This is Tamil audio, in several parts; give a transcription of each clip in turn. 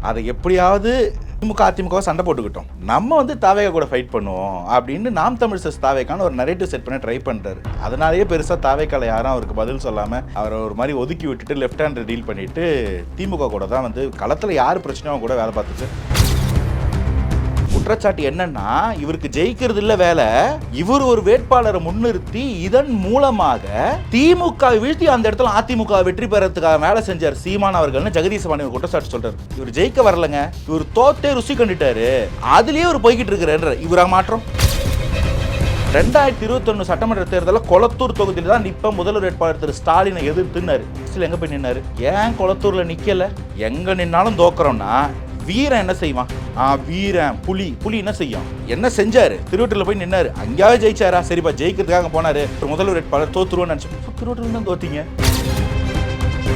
அதை எப்படியாவது திமுக அதிமுக சண்டை போட்டுக்கிட்டோம், நம்ம வந்து தாவேகா கூட ஃபைட் பண்ணுவோம் அப்படின்னு நாம் தமிழ் தாவேக்கான ஒரு நரேட்டிவ் செட் பண்ண ட்ரை பண்ணுறாரு. அதனாலேயே பெருசாக தாவேக்கால யாரும் அவருக்கு பதில் சொல்லாமல் அவரை ஒரு மாதிரி ஒதுக்கி விட்டுட்டு லெஃப்ட் ஹேண்ட் டீல் பண்ணிட்டு திமுக கூட தான் வந்து களத்தில் யார் பிரச்சனையும் கூட வேலை பார்த்துட்டு. குற்றச்சாட்டு என்னன்னா, இவருக்கு ஜெயிக்கிறது இல்ல வேலை, இவர் ஒரு வேட்பாளரை முன்னிறுத்தி இதன் மூலமாக திமுக வீழ்த்தி அந்த இடத்துல அதிமுக வெற்றி பெறதுக்காக வேலை செஞ்சார் சீமான் அவர்கள்னு ஜெகதீச பாண்டியன் குற்றச்சாட்டு சொல்றாரு. இவர் ஜெயிக்க வரலங்க, இவர் தோத்தே ருசி கண்டுட்டாரு, அதுலயே இவர் போய்கிட்டு இருக்கிறாரு. இவரா மாற்றம் 2021 சட்டமன்ற தேர்தலில் கொளத்தூர் தொகுதியில் தான் நிற்ப முதல்வர் வேட்பாளர் திரு ஸ்டாலினை எதிர்த்துனாரு. எங்க போய் நின்னாரு? ஏன் கொளத்தூர்ல நிக்கல? எங்க நின்னாலும் தோக்குறோம்னா வீரன் என்ன செய்வான்? வீரன் புலி என்ன செய்யும்? என்ன செஞ்சாரு? திருவட்டூர்ல போய் நின்னாரு, அங்கேயாவது ஜெயிச்சாரா? சரிப்பா, ஜெயிக்கிறதுக்காக போனாரு, முதல்வர் வேட்பாளர் தோத்துருவோன்னு நினைச்சு திருவட்டூர்ல தான் தோத்தீங்க.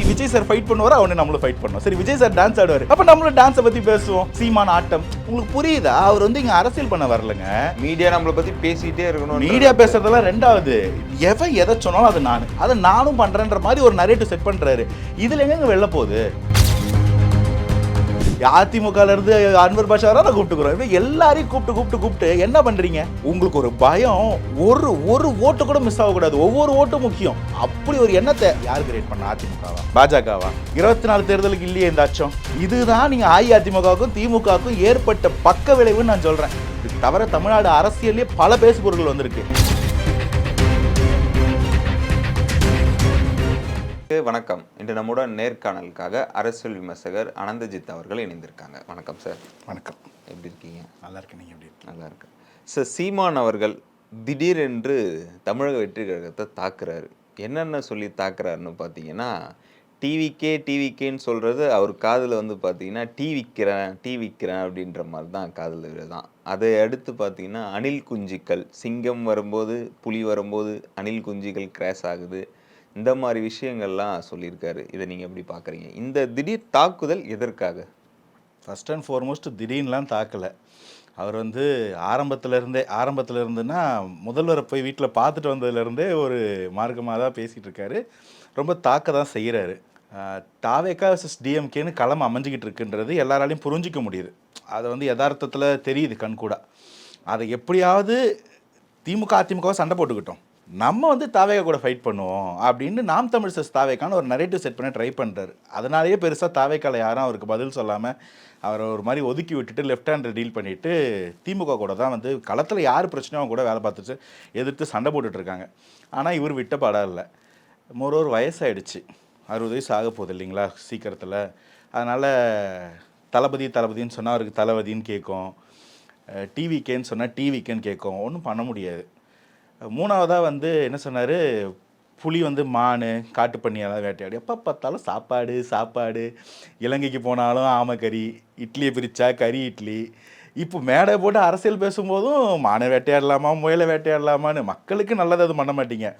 விஜய் சார் ஃபைட் பண்ணுவார், அவனை நம்மளும் ஃபைட் பண்ணுவோம். சரி, விஜய் சார் டான்ஸ் ஆடுவார், அப்ப நம்மளும் டான்ஸை பத்தி பேசுவோம். சீமான ஆட்டம் உங்களுக்கு புரியுதா? அவர் வந்து இங்க அரசியல் பண்ண வரலங்க, மீடியா நம்மளை பத்தி பேசிட்டே இருக்கணும். மீடியா பேசுறதெல்லாம் ரெண்டாவது, எவன் எதை சொன்னாலும் அதை நானும் பண்றேன்ற மாதிரி ஒரு நரேட்டிவ் செட் பண்றாரு. இதுல எங்க வெளில போகுது? அதிமுகல இருந்து அன்வர் பாஷா நான் கூப்பிட்டுக்கிறோம், எல்லாரையும் கூப்பிட்டு என்ன பண்றீங்க? உங்களுக்கு ஒரு பயம், ஒரு ஓட்டு கூட மிஸ் ஆகக்கூடாது, ஒவ்வொரு ஓட்டும் முக்கியம். அப்படி ஒரு எண்ணத்தை யார் கிரியேட் பண்ண? அதிமுகவா பாஜகவா? 24 தேர்தலுக்கு இல்லையே இந்த அச்சம். இதுதான் நீங்க அஇஅதிமுகவுக்கும் திமுகவுக்கும் ஏற்பட்ட பக்க விளைவுன்னு நான் சொல்றேன். இது தவிர தமிழ்நாடு அரசியலே பல பேசுபொருட்கள் வந்திருக்கு. வணக்கம். இன்று நம்மோட நேர்காணலுக்காக அரசியல் விமர்சகர் அனந்தஜித் அவர்கள் இணைந்திருக்காங்க. வணக்கம் சார். வணக்கம். எப்படி இருக்கீங்க? நல்லா இருக்கேன். நீங்கள் எப்படி இருக்கீங்க? நல்லா இருக்கேன் சார். சீமான் அவர்கள் திடீரென்று தமிழக வெற்றி கழகத்தை தாக்குறாரு. என்னென்ன சொல்லி தாக்குறாருன்னு பார்த்தீங்கன்னா, டிவிக்கேன்னு சொல்கிறது அவர் காதில் வந்து பார்த்தீங்கன்னா டீ விற்கிறேன் அப்படின்ற மாதிரி தான் காதில் தான். அதை அடுத்து பார்த்தீங்கன்னா அணில் குஞ்சுக்கள், சிங்கம் வரும்போது புலி வரும்போது அணில் குஞ்சுகள் கிராஷ் ஆகுது, இந்த மாதிரி விஷயங்கள்லாம் சொல்லியிருக்காரு. இதை நீங்கள் எப்படி பார்க்குறீங்க? இந்த திடீர் தாக்குதல் எதற்காக? ஃபர்ஸ்ட் அண்ட் ஃபார்மோஸ்ட் திடீர்னுலாம் தாக்கலை. அவர் வந்து ஆரம்பத்தில் இருந்துன்னா முதல்வரை போய் வீட்டில் பார்த்துட்டு வந்ததுலேருந்தே ஒரு மார்க்கமாக தான் பேசிகிட்டு இருக்காரு. ரொம்ப தாக்க தான் செய்கிறாரு. தாவேகா வர்சஸ் டிஎம்கேன்னு களம் அமைஞ்சிக்கிட்டு இருக்குன்றது எல்லாராலையும் புரிஞ்சிக்க முடியுது. அதை வந்து யதார்த்தத்தில் தெரியுது கண்கூடா. அதை எப்படியாவது திமுக அதிமுகவை சண்டை போட்டுக்கிட்டோம், நம்ம வந்து தாவேகா கூட ஃபைட் பண்ணுவோம் அப்படின்னு நாம் தமிழ் தாவேக்கான ஒரு நரேட்டிவ் செட் பண்ண ட்ரை பண்ணுறாரு. அதனாலேயே பெருசாக தாவேக்கால யாரும் அவருக்கு பதில் சொல்லாமல் அவரை ஒரு மாதிரி ஒதுக்கி விட்டுட்டு லெஃப்ட் ஹேண்ட் டீல் பண்ணிவிட்டு திமுக கூட தான் வந்து களத்தில் யார் பிரச்சனையும் கூட வேலை பார்த்துட்டு எதிர்த்து சண்டை போட்டுட்ருக்காங்க. ஆனால் இவர் விட்ட பாடம் இல்லை. ஒரு வயசாகிடுச்சு, 60 வயசு ஆக போகுது இல்லைங்களா சீக்கிரத்தில். அதனால் தளபதின்னு சொன்னால் அவருக்கு தளபதின்னு கேட்கும், டிவிக்கேன்னு சொன்னால் டிவிக்கேன்னு கேட்கும். ஒன்றும் பண்ண முடியாது. மூணாவதாக வந்து என்ன சொன்னார், புலி வந்து மான் காட்டுப்பண்ணியெல்லாம் வேட்டையாடி எப்போ பார்த்தாலும் சாப்பாடு. இலங்கைக்கு போனாலும் ஆமைக்கறி, இட்லியை பிரித்தா கறி இட்லி. இப்போ மேடை போட்டு அரசியல் பேசும்போதும் மானை வேட்டையாடலாமா முயலை வேட்டையாடலாமான்னு மக்களுக்கு நல்லது அது பண்ண மாட்டீங்க.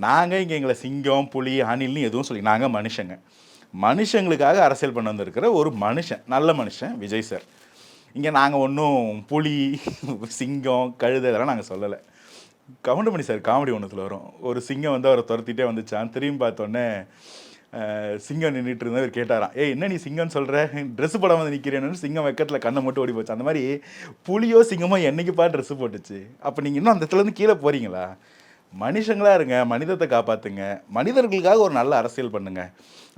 நாங்கள் இங்கே எங்களை சிங்கம் புலி அணில்னு எதுவும் சொல்லி, நாங்கள் மனுஷங்களுக்காக அரசியல் பண்ண வந்திருக்கிற ஒரு மனுஷன், நல்ல மனுஷன் விஜய் சார். இங்கே நாங்கள் ஒன்றும் புலி சிங்கம் கழுதை இதெல்லாம் நாங்கள் சொல்லலை. கவுண்டமணி சார் காமெடி ஒன்றுத்தில் வரும், ஒரு சிங்கம் வந்து அவரை துரத்திட்டே வந்துச்சான், திரும்பி பார்த்தோன்னே சிங்கம் நின்றுட்டு இருந்தால் அவர் கேட்டாராம், என்ன நீ சிங்கம்னு சொல்கிற, ட்ரெஸ்ஸு போட வந்து நிற்கிறேன்னு. சிங்கம் வெக்கத்தில் கண்ணை மட்டும் ஓடி போச்சு. அந்த மாதிரி புலியோ சிங்கமோ என்னைக்குப்பா ட்ரெஸ்ஸு போட்டுச்சு? அப்போ நீங்கள் இன்னும் அந்த இடத்துலேருந்து கீழே போகிறீங்களா? மனுஷங்களாக இருங்க, மனிதத்தை காப்பாற்றுங்க, மனிதர்களுக்காக ஒரு நல்ல அரசியல் பண்ணுங்கள்,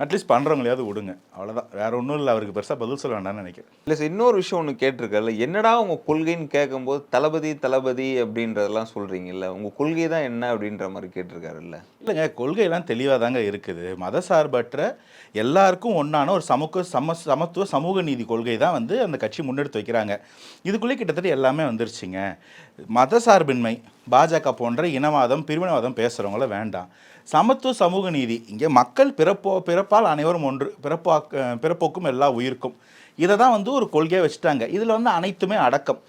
அட்லீஸ்ட் பண்ணுறவங்களையாவது விடுங்க. அவ்வளோதான், வேறு ஒன்றும் இல்லை. அவருக்கு பெருசாக பதில் சொல்ல வேண்டாம்னு நினைக்கிறேன். இல்லை சார், இன்னொரு விஷயம் ஒன்று கேட்டிருக்கல, என்னடா உங்கள் கொள்கைன்னு கேட்கும்போது தளபதி அப்படின்றதெல்லாம் சொல்கிறீங்கல்ல, உங்கள் கொள்கை தான் என்ன அப்படின்ற மாதிரி கேட்டிருக்காருல்ல? இல்லைங்க, கொள்கையெல்லாம் தெளிவாக தாங்க இருக்குது. மதசார்பற்ற எல்லாருக்கும் ஒன்றான ஒரு சமத்துவ சமூக நீதி கொள்கை தான் வந்து அந்த கட்சி முன்னெடுத்து வைக்கிறாங்க. இதுக்குள்ளே கிட்டத்தட்ட எல்லாமே வந்துருச்சுங்க. மதசார்பின்மை, பாஜக போன்ற இனவாதம் பிரிவினவாதம் பேசுகிறவங்கள வேண்டாம். சமத்துவ சமூக நீதி, இங்கே மக்கள் பிறப்பால் அனைவரும் ஒன்று, பிறப்போக்கும் எல்லா உயிர்க்கும், இதை தான் வந்து ஒரு கொள்கையாக வச்சுட்டாங்க. இதில் வந்து அனைத்துமே அடக்கம்.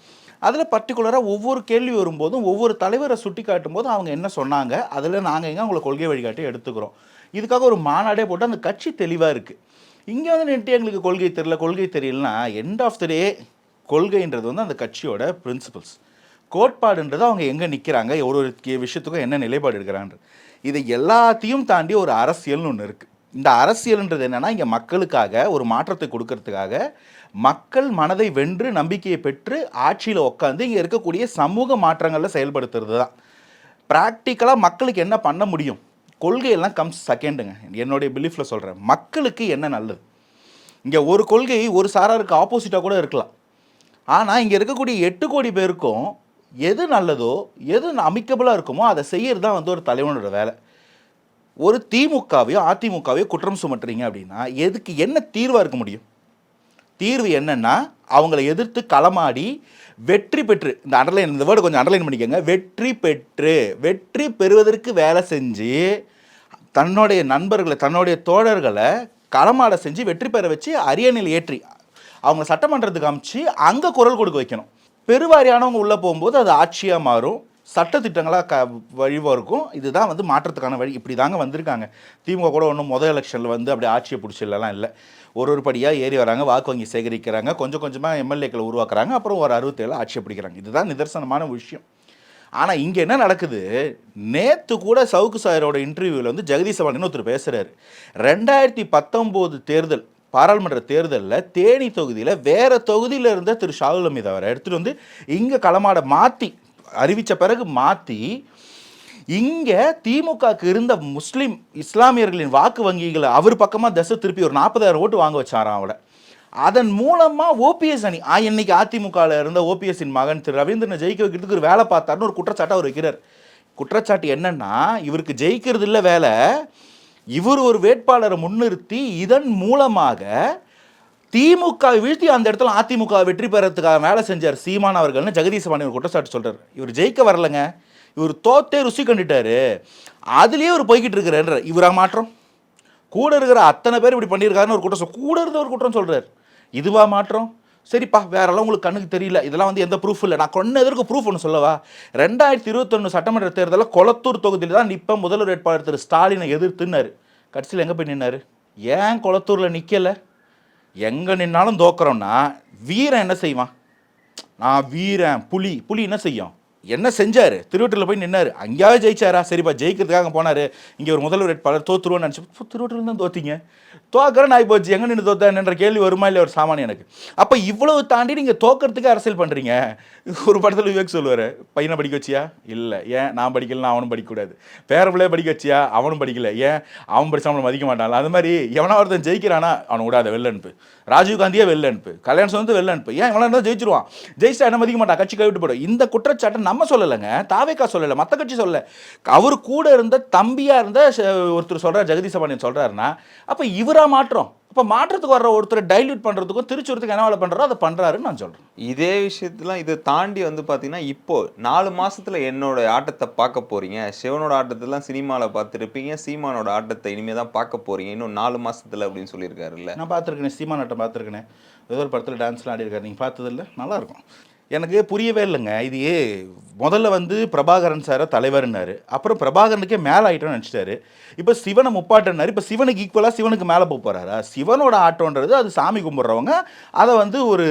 அதில் பர்டிகுலராக ஒவ்வொரு கேள்வி வரும்போதும் ஒவ்வொரு தலைவரை சுட்டி காட்டும் போதும் அவங்க என்ன சொன்னாங்க, அதில் நாங்கள் எங்கே அவங்களை கொள்கை வழிகாட்டி எடுத்துக்கிறோம். இதுக்காக ஒரு மாநாடே போட்டு அந்த கட்சி தெளிவாக இருக்குது. இங்கே வந்து நின்று எங்களுக்கு கொள்கை தெரியலனா எண்ட் ஆஃப் த டே கொள்கைன்றது வந்து அந்த கட்சியோட பிரின்சிபல்ஸ், கோட்பாடுன்றது அவங்க எங்கே நிற்கிறாங்க, ஒரு விஷயத்துக்கும் என்ன நிலைப்பாடு எடுக்கிறான்ற, இதை எல்லாத்தையும் தாண்டி ஒரு அரசியல்னு ஒன்று இருக்குது. இந்த அரசியல்ன்றது என்னன்னா, இங்கே மக்களுக்காக ஒரு மாற்றத்தை கொடுக்கறதுக்காக மக்கள் மனதை வென்று நம்பிக்கையை பெற்று ஆட்சியில் உட்காந்து இங்கே இருக்கக்கூடிய சமூக மாற்றங்களில் செயல்படுத்துறது தான். ப்ராக்டிக்கலாக மக்களுக்கு என்ன பண்ண முடியும், கொள்கையெல்லாம் கம்ஸ் செகண்டுங்க. என்னுடைய பிலீஃபில் சொல்கிறேன், மக்களுக்கு என்ன நல்லது. இங்கே ஒரு கொள்கை ஒரு சாராருக்கு ஆப்போசிட்டாக கூட இருக்கலாம். ஆனால் இங்கே இருக்கக்கூடிய 8 கோடி பேருக்கும் எது நல்லதோ எது அமிக்கபிளாக இருக்குமோ அதை செய்யறது தான் வந்து ஒரு தலைவனோட வேலை. ஒரு திமுகவையோ அதிமுகவையோ குற்றம் சுமட்டுறீங்க அப்படின்னா எதுக்கு என்ன தீர்வாக இருக்க முடியும்? தீர்வு என்னன்னா, அவங்கள எதிர்த்து களமாடி வெற்றி பெற்று, இந்த அண்டர்லைன், இந்த வேர்டு கொஞ்சம் அண்டர்லைன் பண்ணிக்கோங்க, வெற்றி பெறுவதற்கு வேலை செஞ்சு தன்னுடைய நண்பர்களை தன்னுடைய தோழர்களை களமாட செஞ்சு வெற்றி பெற வச்சு அரியணையில் ஏற்றி அவங்க சட்டமன்றத்துக்கு அமைச்சு அங்கே குரல் கொடுக்க வைக்கணும். பெருவாரியானவங்க உள்ளே போகும்போது அது ஆட்சியாக மாறும், சட்டத்திட்டங்களாக வழிவாக இருக்கும். இதுதான் வந்து மாற்றத்துக்கான வழி. இப்படி தாங்க வந்திருக்காங்க. திமுக கூட ஒன்றும் முதல் எலெக்ஷனில் வந்து அப்படி ஆட்சியை பிடிச்சிடலாம் இல்லை. ஒரு படியாக ஏறி வராங்க, வாக்கு வங்கி சேகரிக்கிறாங்க, கொஞ்சம் கொஞ்சமாக எம்எல்ஏக்களை உருவாக்குறாங்க, அப்புறம் ஒரு 67 ஆட்சியை பிடிக்கிறாங்க. இதுதான் நிதர்சனமான விஷயம். ஆனால் இங்கே என்ன நடக்குது, நேற்று கூட சவுக்கு சாரோட இன்டர்வியூவில் வந்து ஜெகதீஷ் பாண்டியன் ஒருத்தர் பேசுகிறாரு. 2019 தேர்தல் பாராளுமன்ற தேர்தலில் தேனி தொகுதியில் வேறு தொகுதியில் இருந்த திரு ஷாகுல் ஹமீத் அவரை எடுத்துகிட்டு வந்து இங்கே களமாட மாற்றி அறிவித்த பிறகு மாற்றி இங்கே திமுகக்கு இருந்த முஸ்லீம் இஸ்லாமியர்களின் வாக்கு வங்கிகளை அவர் பக்கமாக திசை திருப்பி ஒரு 40,000 ஓட்டு வாங்க வச்சாராம் அவளை. அதன் மூலமாக ஓபிஎஸ் அணி இன்னைக்கு அதிமுகவில் இருந்த ஓபிஎஸ்ஸின் மகன் திரு ரவீந்திரனை ஜெயிக்க வைக்கிறதுக்கு ஒரு வேலை பார்த்தாருன்னு ஒரு குற்றச்சாட்டை அவர் வைக்கிறார். குற்றச்சாட்டு என்னன்னா, இவருக்கு ஜெயிக்கிறது இல்லை வேலை, இவர் ஒரு வேட்பாளரை முன்னிறுத்தி இதன் மூலமாக திமுகவை வீழ்த்தி அந்த இடத்துல அதிமுக வெற்றி பெறத்துக்காக வேலை செஞ்சார் சீமான் அவர்கள்னு ஜெகதீஷ் பாண்டியன் குற்றச்சாட்டு சொல்கிறார். இவர் ஜெயிக்க வரலைங்க, இவர் தோத்தே ருசி கண்டுட்டாரு, அதுலேயே ஒரு போய்கிட்டு இருக்கிறார். இவரா மாற்றம்? கூட இருக்கிற அத்தனை பேர் இப்படி பண்ணியிருக்காருன்னு ஒரு குற்றம் கூட இருந்த ஒரு குற்றம் சொல்கிறார். இதுவா மாற்றம்? சரிப்பா, வேறெல்லாம் உங்களுக்கு கண்ணுக்கு தெரியல, இதெல்லாம் வந்து எந்த ப்ரூஃப் இல்லை. நான் கொன்ன எதற்கு ப்ரூஃப் ஒன்று சொல்லவா? 2021 சட்டமன்ற தேர்தலில் கொளத்தூர் தொகுதியில் தான் நிற்ப முதல்வர் வேட்பாளர் திரு ஸ்டாலினை எதிர்த்துன்னாரு. கடைசியில் எங்கே போய் நின்னாரு? ஏன் கொளத்தூரில் நிற்கலை? எங்கே நின்னாலும் தோக்குறோம்னா வீரன் என்ன செய்வான்? நான் வீரன், புலி என்ன செய்யும்? என்ன செஞ்சார்? திருவட்டூரில் போய் நின்னார், அங்கேயாவது ஜெயிச்சாரா? சரிப்பா, ஜெயிக்கிறதுக்காக போனார். இங்கே ஒரு முதல்வர் வேட்பாளர் தோற்றுருவோன்னு நினச்சி திருவட்டூரில் தான் தோற்றிங்க, தோக்கிறேன்னு ஆகி போச்சு, எங்கே நின்று தோத்தேன்ற கேள்வி வருமா இல்லை ஒரு சாமானியம் எனக்கு? அப்போ இவ்வளவு தாண்டி நீங்கள் தோக்கிறதுக்கு அரசியல் பண்ணுறீங்க. ஒரு படத்தில் விவேக் சொல்லுவார், பையனை படிக்க வச்சியா? இல்லை. ஏன்? நான் படிக்கலன்னா அவனும் படிக்கக்கூடாது. பேரப்பிள்ளையே படிக்க வச்சியா? அவனும் படிக்கல. ஏன்? அவன் படித்தா அவனை மதிக்க மாட்டான். அது மாதிரி எவனா ஒருத்தன் ஜெயிக்கிறானா அவனை விடாத, வெளில அனுப்பு. ராஜீவ் காந்தியே வெளில அனுப்பு, கல்யாணம் வந்து வெளில அனுப்பு. ஏன்? இவனா இருந்தால் ஜெயிச்சிருவான், ஜெயிச்சா என்ன மதிக்க மாட்டான், கட்சி கைவிட்டு போடும். இந்த குற்றச்சாட்டை நம்ம சொல்லலைங்க, தாவேக்கா சொல்லலை, மற்ற கட்சி சொல்லலை. அவர் கூட இருந்த தம்பியாக இருந்த ஒருத்தர் சொல்கிறார், ஜெகதீஷ் பாண்டியன் சொல்கிறாருன்னா அப்போ இவரா மாற்றம்? அப்போ மாற்றத்துக்கு வர்ற ஒருத்தர் டைல்யூட் பண்ணுறதுக்கும் திருச்சுறதுக்கு என்ன வேலை பண்ணுறோ அதை பண்ணுறாருன்னு நான் சொல்கிறேன். இதே விஷயத்துலாம் இதை தாண்டி வந்து பார்த்தீங்கன்னா, இப்போ 4 மாசத்துல என்னோட ஆட்டத்தை பார்க்க போறீங்க, சிவனோட ஆட்டத்தெல்லாம் சினிமாவில் பார்த்துருப்பீங்க, சீமானோட ஆட்டத்தை இனிமேல் தான் பார்க்க போறீங்க இன்னும் 4 மாசத்துல அப்படின்னு சொல்லியிருக்காருல்ல. நான் பார்த்துருக்கேன், சீமான் ஆட்டம் பார்த்துருக்கேன். ஏதோ ஒரு படத்தில் டான்ஸ்லாம் ஆடிருக்காரு, நீங்கள் பார்த்ததில்ல? நல்லாயிருக்கும். எனக்கு புரியவே இல்லைங்க. இது முதல்ல வந்து பிரபாகரன் சாரை தலைவர்னாரு, அப்புறம் பிரபாகரனுக்கே மேலே ஆகிட்டோன்னு நினச்சிட்டாரு. இப்போ சிவனை முப்பாட்டன்னாரு, இப்போ சிவனுக்கு ஈக்குவலாக சிவனுக்கு மேலே போக போகிறாரா? சிவனோட ஆட்டோன்றது அது சாமி கும்பிட்றவங்க அதை வந்து ஒரு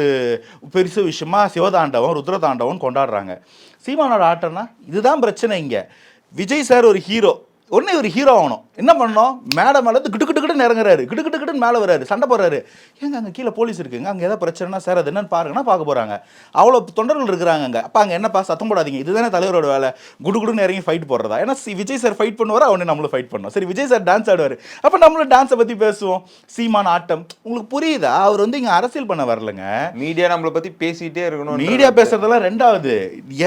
பெருசு விஷயமா சிவதாண்டவம் ருத்ரதாண்டவம் கொண்டாடுறாங்க. சீமானோட ஆட்டம்னா இதுதான் பிரச்சனை. இங்கே விஜய் சார் ஒரு ஹீரோ, உடனே ஒரு ஹீரோ ஆகணும். என்ன பண்ணணும்? மேடை மேலே கிட்டு இறங்குறாரு, கிட்டு மேலே வர்றாரு, சண்டை போடுறாரு. ஏங்க அங்கே கீழே போலீஸ் இருக்குங்க, அங்கே ஏதாவது பிரச்சனைனா சார் அது என்னன்னு பாருங்கன்னா பார்க்க போகிறாங்க. அவ்வளோ தொண்டர்கள் இருக்கிறாங்க அங்கே. அப்போ அங்கே என்னப்பா சத்தம் போடாதீங்க, இதுதானே தலைவரோட வேலை, குடுன்னு இறங்கி ஃபைட் போடுறதா? ஏன்னா விஜய் சார் ஃபைட் பண்ணுவார், அவனே நம்மளும் ஃபைட் பண்ணோம். சரி, விஜய் சார் டான்ஸ் ஆடுவார், அப்போ நம்மளும் டான்ஸை பற்றி பேசுவோம். சீமான் ஆட்டம் உங்களுக்கு புரியுதா? அவர் வந்து இங்கே அரசியல் பண்ண வரலங்க, மீடியா நம்மளை பற்றி பேசிகிட்டே இருக்கணும். மீடியா பேசுறதெல்லாம் ரெண்டாவது,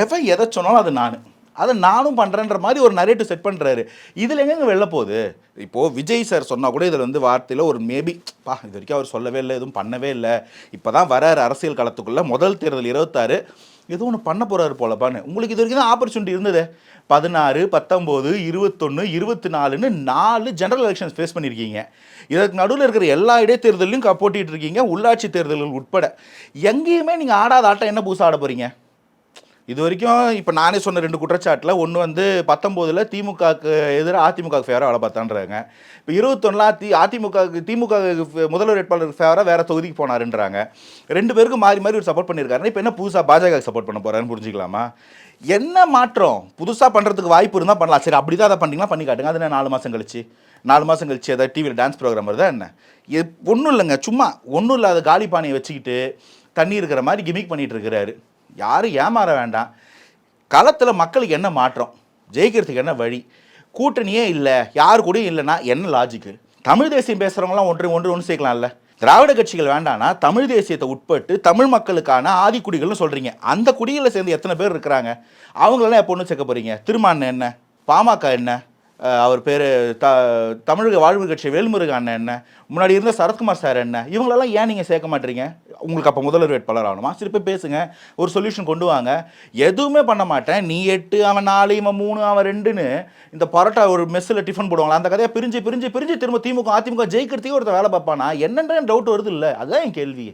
எவன் எதை சொன்னாலும் அது அதை நானும் பண்ணுறேன்ற மாதிரி ஒரு நரேட்டிவ் செட் பண்ணுறாரு. இதில் எங்கெங்க வெளில போகுது? இப்போது விஜய் சார் சொன்னால் கூட இதில் வந்து வார்த்தையில் ஒரு மேபி இது வரைக்கும் அவர் சொல்லவே இல்லை, எதுவும் பண்ணவே இல்லை, இப்போ தான் வராரு அரசியல் களத்துக்குள்ளே, முதல் தேர்தல் 26 ஏதோ ஒன்று பண்ண போகிறாரு போலப்பான்னு. உங்களுக்கு இது வரைக்கும் தான் ஆப்பர்ச்சுனிட்டி இருந்தது. 16, 19, 21, 24ன்னு 4 ஜெனரல் எலெக்ஷன்ஸ் ஃபேஸ் பண்ணியிருக்கீங்க. இதற்கு நடுவில் இருக்கிற எல்லா இடைத்தேர்தலையும் போட்டிட்டு இருக்கீங்க, உள்ளாட்சி தேர்தல்கள் உட்பட. எங்கேயுமே நீங்கள் ஆடாத ஆட்டம் என்ன புதுசாக ஆட போகிறீங்க? இது வரைக்கும் இப்போ நானே சொன்ன 2 குற்றச்சாட்டில் ஒன்று வந்து 19 திமுகவுக்கு எதிராக அதிமுக ஃபேவராக வேலை பார்த்தான்றாங்க. இப்போ 21 திமுக முதல்வர் வேட்பாளர் ஃபேவராக வேறு தொகுதிக்கு போனாருன்றாங்க. 2 பேருக்கும் மாறி மாறி ஒரு சப்போர்ட் பண்ணியிருக்காருன்னா இப்போ என்ன புதுசாக பாஜக சப்போர்ட் பண்ண போகிறாருன்னு புரிஞ்சுக்கலாமா? என்ன மாற்றம்? புதுசாக பண்ணுறதுக்கு வாய்ப்பு இருந்தால் பண்ணலாம். சரி, அப்படி தான் அதை பண்ணிங்கன்னா பண்ணி காட்டுங்க. அது 4 மாதம் கழிச்சு 4 மாதம் கழிச்சு ஏதாவது டிவியில் டான்ஸ் ப்ரோக்ராம் வருதா என்ன? ஒன்றும் இல்லைங்க, சும்மா ஒன்றும் இல்லாத காலி பானையை வச்சுக்கிட்டு தண்ணி இருக்கிற மாதிரி கிமிக் பண்ணிகிட்டு இருக்கிறாரு. யாரும் ஏமாற வேண்டாம். களத்தில் மக்களுக்கு என்ன மாற்றம், ஜெயிக்கிறதுக்கு என்ன வழி? கூட்டணியே இல்லை, யார் கூடயும் இல்லைன்னா என்ன லாஜிக்கு? தமிழ் தேசியம் பேசுகிறவங்களாம் ஒன்று சேர்க்கலாம்ல. திராவிட கட்சிகள் வேண்டானா தமிழ் தேசியத்தை உட்பட்டு தமிழ் மக்களுக்கான ஆதிக்குடிகள்னு சொல்கிறீங்க. அந்த குடிகளில் சேர்ந்து எத்தனை பேர் இருக்கிறாங்க? அவங்களெல்லாம் எப்போ ஒன்று சேர்க்க போகிறீங்க? திருமான் என்ன, பாமக என்ன, அவர் பேர் தமிழக வாழ்வு கட்சி வேல்முருகன் அண்ணன் என்ன, முன்னாடி இருந்த சரத்குமார் சார் என்ன, இவங்களெல்லாம் ஏன் நீங்கள் சேர்க்க மாட்டீங்க? உங்களுக்கு அப்போ முதல்வர் வேட்பாளர் ஆகணுமா? சரி போய் பேசுங்க, ஒரு சொல்யூஷன் கொண்டு வாங்க. எதுவுமே பண்ண மாட்டேன், நீ 8 அவன் 4 இவன் 3 அவன் 2ன்னு இந்த பரோட்டா ஒரு மெஸ்ஸில் டிஃபன் போடுவாங்களா, அந்த கதையை பிரிஞ்சு பிரிஞ்சு பிரிஞ்சு திரும்ப திமுக அதிமுக ஜெயிக்கிறதுக்கு ஒருத்தர் வேலை பார்ப்பானா என்னன்ற டவுட் வருது இல்லை? அதுதான் என் கேள்வி.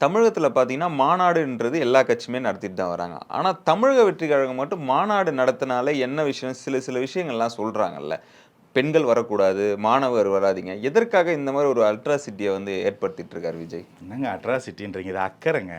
தமிழகத்தில் பார்த்தீங்கன்னா மாநாடுன்றது எல்லா கட்சியுமே நடத்திட்டு தான் வராங்க. ஆனால் தமிழக வெற்றி கழகம் மட்டும் மாநாடு நடத்தினாலே என்ன விஷயம், சில விஷயங்கள்லாம் சொல்கிறாங்கல்ல. பெண்கள் வரக்கூடாது, மாணவர் வராதிங்க. எதற்காக இந்த மாதிரி ஒரு அல்ட்ராசிட்டியை வந்து ஏற்படுத்திட்டு இருக்கார் விஜய்? என்னங்க அட்ராசிட்டின்றீங்க? இது அக்கறைங்க.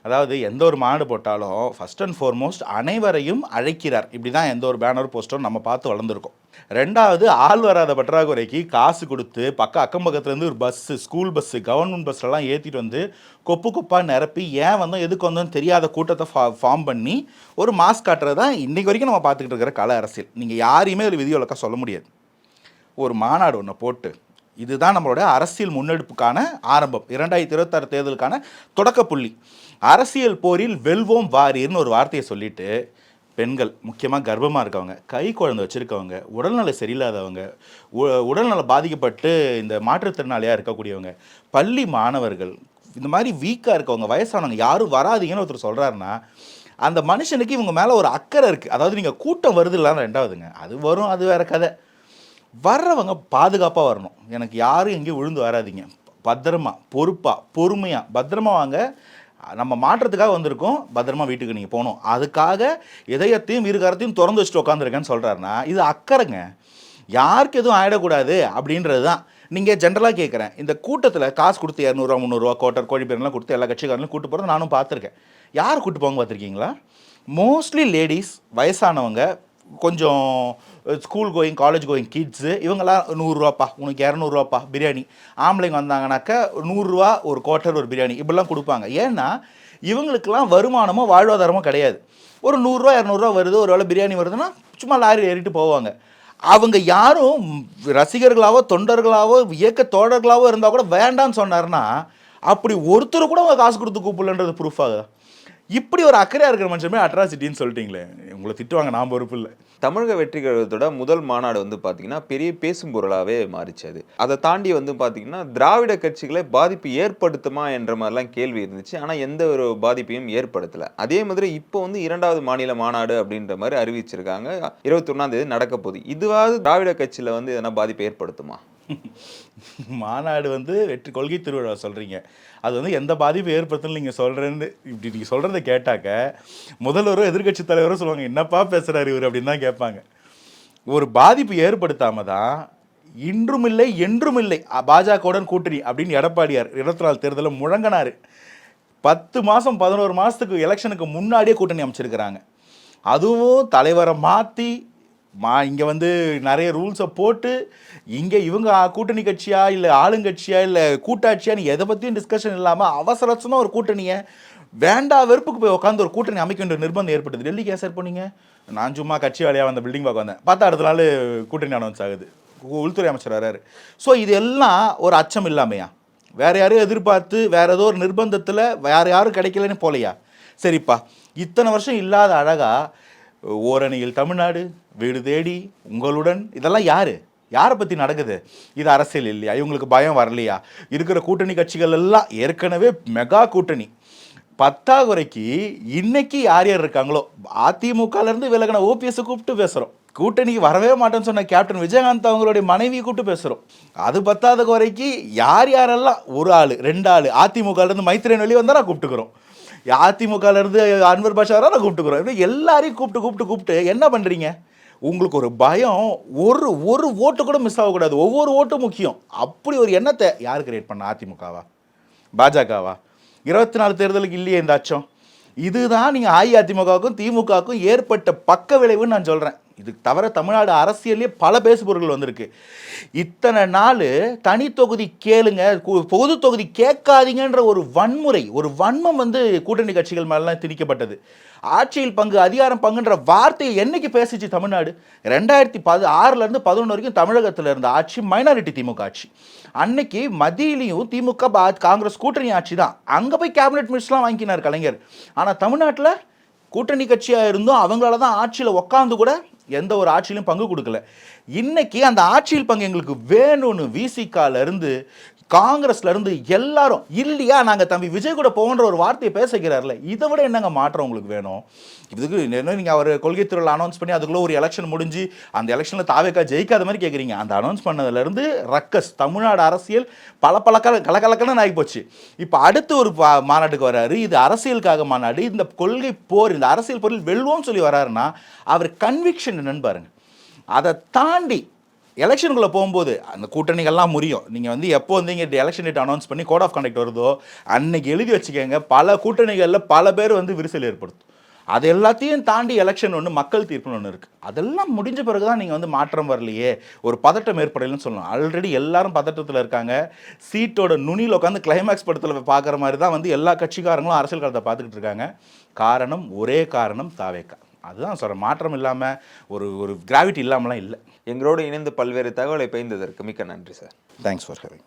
அதாவது எந்த ஒரு மாநாடு போட்டாலும் ஃபர்ஸ்ட் அண்ட் ஃபார்மோஸ்ட் அனைவரையும் அழைக்கிறார். இப்படி தான் எந்த ஒரு பேனர் போஸ்டரும் நம்ம பார்த்து வளர்ந்துருக்கோம். ரெண்டாவது, ஆள் வராத பற்றாக்குறைக்கு காசு கொடுத்து அக்கம் பக்கத்துலேருந்து ஒரு பஸ்ஸு, ஸ்கூல் பஸ்ஸு, கவர்மெண்ட் பஸ்ஸெல்லாம் ஏற்றிட்டு வந்து கொப்பாக நிரப்பி ஏன் வந்தோம் எதுக்கு வந்தோம்னு தெரியாத கூட்டத்தை ஃபார்ம் பண்ணி ஒரு மாஸ் காட்டுறது தான் இன்றைக்கு வரைக்கும் நம்ம பார்த்துக்கிட்டு இருக்கிற கல அரசியல். நீங்கள் யாரையுமே ஒரு விதிவிலக்காக சொல்ல முடியாது. ஒரு மாநாடு ஒன்று போட்டு இதுதான் நம்மளோட அரசியல் முன்னெடுப்புக்கான ஆரம்பம், 2026 தேர்தலுக்கான தொடக்க புள்ளி. அரசியல் போரில் வெல்வோம் வாரீர்னு ஒரு வார்த்தையை சொல்லிட்டு பெண்கள், முக்கியமாக கர்ப்பமாக இருக்கவங்க, கை குழந்தை வச்சுருக்கவங்க, உடல்நல சரியில்லாதவங்க, உடல்நல பாதிக்கப்பட்டு இந்த மாற்றுத்திறனாளியாக இருக்கக்கூடியவங்க, பள்ளி மாணவர்கள், இந்த மாதிரி வீக்காக இருக்கவங்க, வயசானவங்க யாரும் வராதிங்கன்னு ஒருத்தர் சொல்கிறாருன்னா அந்த மனுஷனுக்கு இவங்க மேலே ஒரு அக்கறை இருக்குது. அதாவது நீங்கள் கூட்டம் வருது இல்லாமல் ரெண்டாவதுங்க, அது வரும், அது வேறு கதை. வர்றவங்க பாதுகாப்பாக வரணும். எனக்கு யாரும் எங்கேயும் விழுந்து வராதிங்க, பத்திரமா பொறுப்பாக பொறுமையாக பத்திரமா வாங்க. நம்ம மாற்றத்துக்காக வந்திருக்கோம், பத்திரமா வீட்டுக்கு நீங்கள் போகணும். அதுக்காக இதயத்தையும் இருகாரத்தையும் திறந்து வச்சுட்டு உட்காந்துருக்கேன்னு சொல்கிறாருன்னா இது அக்கறைங்க. யாருக்கு எதுவும் ஆகிடக்கூடாது அப்படின்றது தான். நீங்கள் ஜென்ரலாக கேட்குறேன், இந்த கூட்டத்தில் காசு கொடுத்து 200 300 கோட்டர் கோழிப்பேரெலாம் கொடுத்து எல்லா கட்சிக்காரங்களும் கூட்டு போகிறது நானும் பார்த்துருக்கேன். யார் கூட்டு போங்க பார்த்துருக்கீங்களா? மோஸ்ட்லி லேடிஸ், வயசானவங்க, கொஞ்சம் school going college going kids, இவங்கெல்லாம் 100 ரூபாப்பா, உனக்கு 200 ரூபாப்பா பிரியாணி. ஆம்பளைங்க வந்தாங்கனாக்கா 100 ரூபா ஒரு குவார்ட்டர் ஒரு பிரியாணி இப்படிலாம் கொடுப்பாங்க. ஏன்னா இவங்களுக்கெல்லாம் வருமானமோ வாழ்வாதாரமோ கிடையாது. ஒரு 100 ரூபா 200 ரூபா வருது, ஒரு வேளை பிரியாணி வருதுன்னா சும்மா லாரி ஏறிட்டு போவாங்க. அவங்க யாரும் ரசிகர்களாவோ தொண்டர்களாவோ இயக்க தோழர்களாவோ இருந்தால் கூட வேண்டான்னு சொன்னார்னா அப்படி ஒருத்தர் கூட அவங்க காசு கொடுத்து கூப்பிடலன்றது ப்ரூஃப் ஆகுதா? இப்படி ஒரு அக்கறையாக இருக்கிற மனுஷமே அட்ராசிட்டின்னு சொல்லிட்டீங்களே, உங்களை திட்டுவாங்க, நான் பொறுப்பு இல்லை. தமிழக வெற்றி கழகத்தோட முதல் மாநாடு வந்து பார்த்தீங்கன்னா பெரிய பேசும் பொருளாகவே மாறிச்சு. அது அதை தாண்டி வந்து பார்த்தீங்கன்னா திராவிட கட்சிகளை பாதிப்பு ஏற்படுத்துமா என்ற மாதிரிலாம் கேள்வி இருந்துச்சு. ஆனால் எந்த ஒரு பாதிப்பையும் ஏற்படுத்தலை. அதே மாதிரி இப்போ வந்து 2வது மாநில மாநாடு அப்படின்ற மாதிரி அறிவிச்சிருக்காங்க. 21ஆம் தேதி நடக்க போகுது. இதுவாவது திராவிட கட்சியில் வந்து எதனா பாதிப்பை ஏற்படுத்துமா? மாநாடு வந்து வெற்றி கொள்கை திருவிழா சொல்கிறீங்க, அது வந்து எந்த பாதிப்பு ஏற்படுத்தணும் நீங்கள் சொல்கிறேன்னு இப்படி நீங்கள் சொல்கிறத கேட்டாக்க முதல்வரும் எதிர்கட்சி தலைவரும் சொல்லுவாங்க, என்னப்பா பேசுகிறாரு இவர் அப்படின்னு தான் கேட்பாங்க. ஒரு பாதிப்பு ஏற்படுத்தாமல் தான் இன்றும் இல்லை என்றும் இல்லை பாஜகவுடன் கூட்டணி அப்படின்னு எடப்பாடியார் 24 தேர்தலில் முழங்கினார். 10 மாதம் 11 மாதத்துக்கு எலெக்ஷனுக்கு முன்னாடியே கூட்டணி அமைச்சிருக்கிறாங்க. அதுவும் தலைவரை மாற்றி இங்கே வந்து நிறைய ரூல்ஸை போட்டு இங்கே இவங்க கூட்டணி கட்சியா இல்லை ஆளுங்கட்சியா இல்லை கூட்டாட்சியான்னு எதை பற்றியும் டிஸ்கஷன் இல்லாமல் அவசரமாக ஒரு கூட்டணியை வேண்டா வெறுப்புக்கு போய் உட்காந்து ஒரு கூட்டணி அமைக்க வேண்டிய நிர்பந்தம் ஏற்படுது. டெல்லிக்கு ஏன் சார் போனீங்க? நான் சும்மா கட்சி வேலையாக வந்த பில்டிங் பார்க்க வந்தேன், பார்த்தா அடுத்த நாள் கூட்டணி அனௌன்ஸ் ஆகுது, உள்துறை அமைச்சர் வராரு. ஸோ இது எல்லாம் ஒரு அச்சம் இல்லாமையா? வேறு யாரையும் எதிர்பார்த்து வேறு ஏதோ ஒரு நிர்பந்தத்தில் வேறு யாரும் கிடைக்கலன்னு போலையா? சரிப்பா, இத்தனை வருஷம் இல்லாத அழகா ஓரணியில் தமிழ்நாடு, வீடு தேடி உங்களுடன், இதெல்லாம் யாரை பற்றி நடக்குது? இது அரசியல் இல்லையா? இவங்களுக்கு பயம் வரலையா? இருக்கிற கூட்டணி கட்சிகள் எல்லாம் ஏற்கனவே மெகா கூட்டணி, பத்தாக்குறைக்கு இன்னைக்கு யார் இருக்காங்களோ அதிமுகலேருந்து விலகின ஓபிஎஸ் கூப்பிட்டு பேசுகிறோம், கூட்டணிக்கு வரவே மாட்டேன்னு சொன்ன கேப்டன் விஜயகாந்த் அவங்களுடைய மனைவியை கூப்பிட்டு பேசுகிறோம். அது பத்தாத குறைக்கு யாரெல்லாம் ஒரு ஆள் 2 ஆள் அதிமுகலேருந்து மைத்திரன் வெளியே வந்தால் நான் கூப்பிட்டுக்கிறோம், அதிமுகலேருந்து அன்வர் பாஷா நான் கூப்பிட்டுக்கிறோம். இப்படி எல்லாரையும் கூப்பிட்டு என்ன பண்ணுறீங்க? உங்களுக்கு ஒரு பயம், ஒரு ஓட்டு கூட மிஸ் ஆகக்கூடாது, ஒவ்வொரு ஓட்டும் முக்கியம். அப்படி ஒரு எண்ணத்தை யார் கிரியேட் பண்ண? அதிமுகவா பாஜகவா? 24 தேர்தலுக்கு இல்லையே இந்த அச்சம். இதுதான் நீங்கள் அஇஅதிமுகவுக்கும் திமுகவுக்கும் ஏற்பட்ட பக்க விளைவுன்னு நான் சொல்கிறேன். இது தவிர தமிழ்நாடு அரசியலே பல பேசுபொருள்கள் வந்திருக்கு. இத்தனை நாள் தனி தொகுதி கேளுங்க, பொது தொகுதி கேட்காதீங்கன்ற ஒரு வன்முறை, ஒரு வன்மம் வந்து கூட்டணி கட்சிகள் மேலாம் திணிக்கப்பட்டது. ஆட்சியில் பங்கு, அதிகாரம் பங்குன்ற வார்த்தையை என்னைக்கு பேசிச்சு தமிழ்நாடு? 2006 11 வரைக்கும் தமிழகத்தில் இருந்த ஆட்சி மைனாரிட்டி திமுக ஆட்சி. அன்னைக்கு மத்தியிலையும் திமுக காங்கிரஸ் கூட்டணி ஆட்சி தான். அங்கே போய் கேபினெட் மினிஸ்டர்லாம் வாங்கினார் கலைஞர். ஆனால் தமிழ்நாட்டில் கூட்டணி கட்சியாக இருந்தும் அவங்களால தான் ஆட்சியில் உட்காந்து கூட எந்த ஒரு ஆட்சியிலும் பங்கு கொடுக்கல. இன்னைக்கு அந்த ஆட்சியில் பங்கு எங்களுக்கு வேணும்னு விசிகால இருந்து காங்கிரஸ்ல இருந்து எல்லாரும் இல்லையா நாங்கள் தம்பி விஜய் கூட போகின்ற ஒரு வார்த்தையை பேசுகிறார்ல, இதை விட என்னங்க மாற்றம் உங்களுக்கு வேணும்? இதுக்கு என்ன நீங்கள் அவர் கொள்கை திருவிழா அனௌன்ஸ் பண்ணி அதுக்குள்ளே ஒரு எலெக்ஷன் முடிஞ்சு அந்த எலெக்ஷனில் தாவேக்கா ஜெயிக்காத மாதிரி கேட்குறீங்க. அந்த அனௌன்ஸ் பண்ணதுலேருந்து ரக்கஸ் தமிழ்நாடு அரசியல் பல கலக்கலன்னு ஆகி போச்சு. இப்போ அடுத்து ஒரு மாநாட்டுக்கு வராரு. இது அரசியலுக்காக மாநாடு. இந்த கொள்கை போர், இந்த அரசியல் போரில் வெல்வோம்னு சொல்லி வராருன்னா அவர் கன்விக்ஷன் என்னன்னு பாருங்க. அதை தாண்டி எலெக்ஷனுக்குள்ளே போகும்போது அந்த கூட்டணிகள்லாம் முறியும். நீங்கள் வந்து எப்போ வந்து இங்கே எலெக்ஷன் டேட் அனௌன்ஸ் பண்ணி கோட் ஆஃப் கண்டக்ட் வருதோ அன்னைக்கு எழுதி வச்சுக்கோங்க, பல கூட்டணிகளில் பல பேர் வந்து விரிசல் ஏற்படுத்தும். அது எல்லாத்தையும் தாண்டி எலெக்ஷன் ஒன்று, மக்கள் தீர்ப்புன்னு ஒன்று இருக்குது. அதெல்லாம் முடிஞ்ச பிறகு தான் நீங்கள் வந்து மாற்றம் வரலையே, ஒரு பதட்டம் ஏற்படலைன்னு சொல்லலாம். ஆல்ரெடி எல்லாரும் பதட்டத்தில் இருக்காங்க. சீட்டோட நுனியில் உட்காந்து கிளைமேக்ஸ் படத்தில் பார்க்குற மாதிரி தான் வந்து எல்லா கட்சிக்காரங்களும் அரசியல் காலத்தை பார்த்துக்கிட்டு இருக்காங்க. காரணம், ஒரே காரணம் தாவேக்கா. அதுதான் சொல்கிறேன், மாற்றம் இல்லாமல் ஒரு கிராவிட்டி இல்லாமலாம் இல்லை. எங்களோடு இணைந்து பல்வேறு தகவலை பகிர்ந்ததற்கு மிக்க நன்றி சார். Thanks for having.